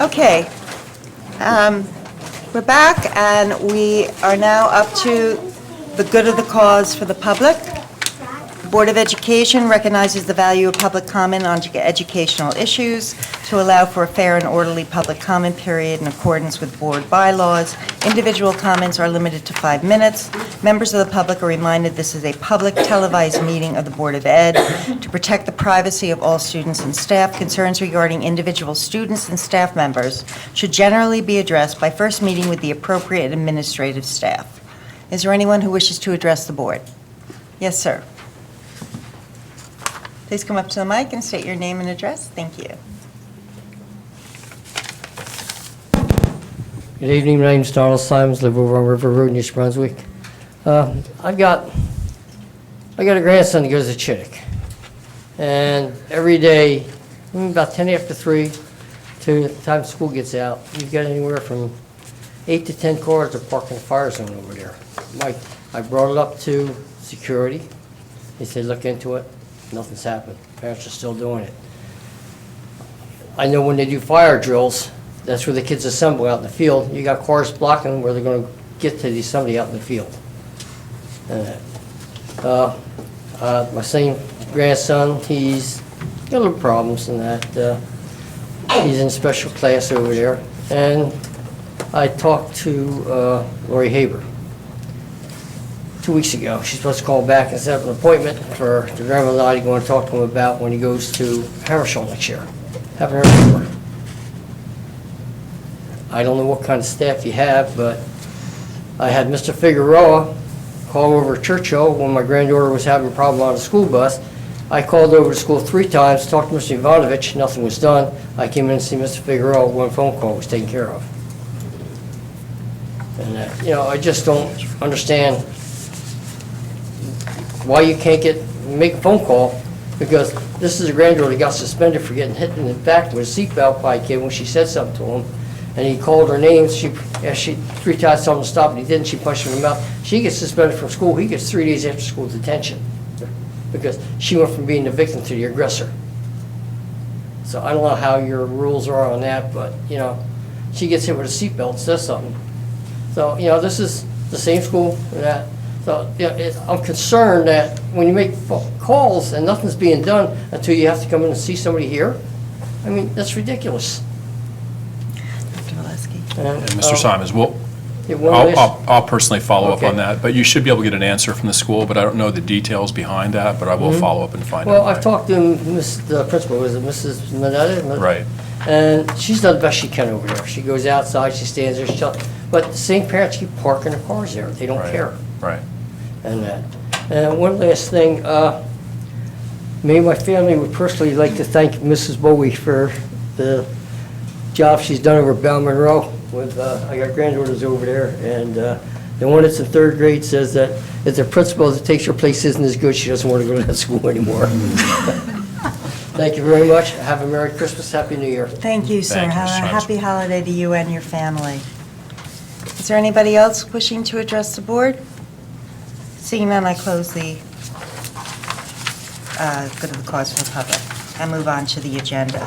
Okay, we're back, and we are now up to the good of the cause for the public. The Board of Education recognizes the value of public comment on educational issues to allow for a fair and orderly public comment period in accordance with board bylaws. Individual comments are limited to 5 minutes. Members of the public are reminded this is a public televised meeting of the Board of Ed. To protect the privacy of all students and staff, concerns regarding individual students and staff members should generally be addressed by first meeting with the appropriate administrative staff. Is there anyone who wishes to address the board? Yes, sir. Please come up to the mic and state your name and address. Thank you. Good evening, my name is Donald Simons, live over on River Road in East Brunswick. I got a grandson that goes to Chittick, and every day, about 10 after 3 to the time school gets out, you've got anywhere from 8 to 10 cars that are parked in the fire zone over there. I brought it up to security. They said, look into it. Nothing's happened. Parents are still doing it. I know when they do fire drills, that's where the kids assemble out in the field. You got cars blocking where they're going to get to somebody out in the field. My same grandson, he's got little problems in that. He's in special class over there. And I talked to Lori Haber 2 weeks ago. She's supposed to call back and set up an appointment for the grandmother and I to go and talk to him about when he goes to Hammershall next year. Haven't heard from her. I don't know what kind of staff you have, but I had Mr. Figueroa call over at Churchill when my granddaughter was having a problem on the school bus. I called over to school 3 times, talked to Mr. Ivanovich, nothing was done. I came in to see Mr. Figueroa, one phone call was taken care of. And I just don't understand why you can't make a phone call, because this is a granddaughter that got suspended for getting hit in the back with a seatbelt by a kid when she said something to him. And he called her name. She 3 times told him to stop, and he didn't. She punched him in the mouth. She gets suspended from school. He gets 3 days after school detention because she went from being the victim to the aggressor. So I don't know how your rules are on that, but she gets hit with a seatbelt, says something. So this is the same school and that. So I'm concerned that when you make calls and nothing's being done until you have to come in and see somebody here, I mean, that's ridiculous. And Mr. Simons, I'll personally follow up on that, but you should be able to get an answer from the school, but I don't know the details behind that, but I will follow up and find out. Well, I've talked to the principal, is it Mrs. Minetta? Right. And she's done the best she can over there. She goes outside, she stands there, but the same parents keep parking their cars there. They don't care. Right. And one last thing, me and my family would personally like to thank Mrs. Bowie for the job she's done over at Bell Monroe. I got granddaughters over there, and the one that's in 3rd grade says that if the principal that takes her place isn't as good, she doesn't want to go to that school anymore. Thank you very much. Have a Merry Christmas, Happy New Year. Thank you, sir. Thank you, Have a Mr. happy holiday to you and your family. Is there anybody else wishing to address the board? Seeing none, I close the good of the cause for the public and move on to the agenda.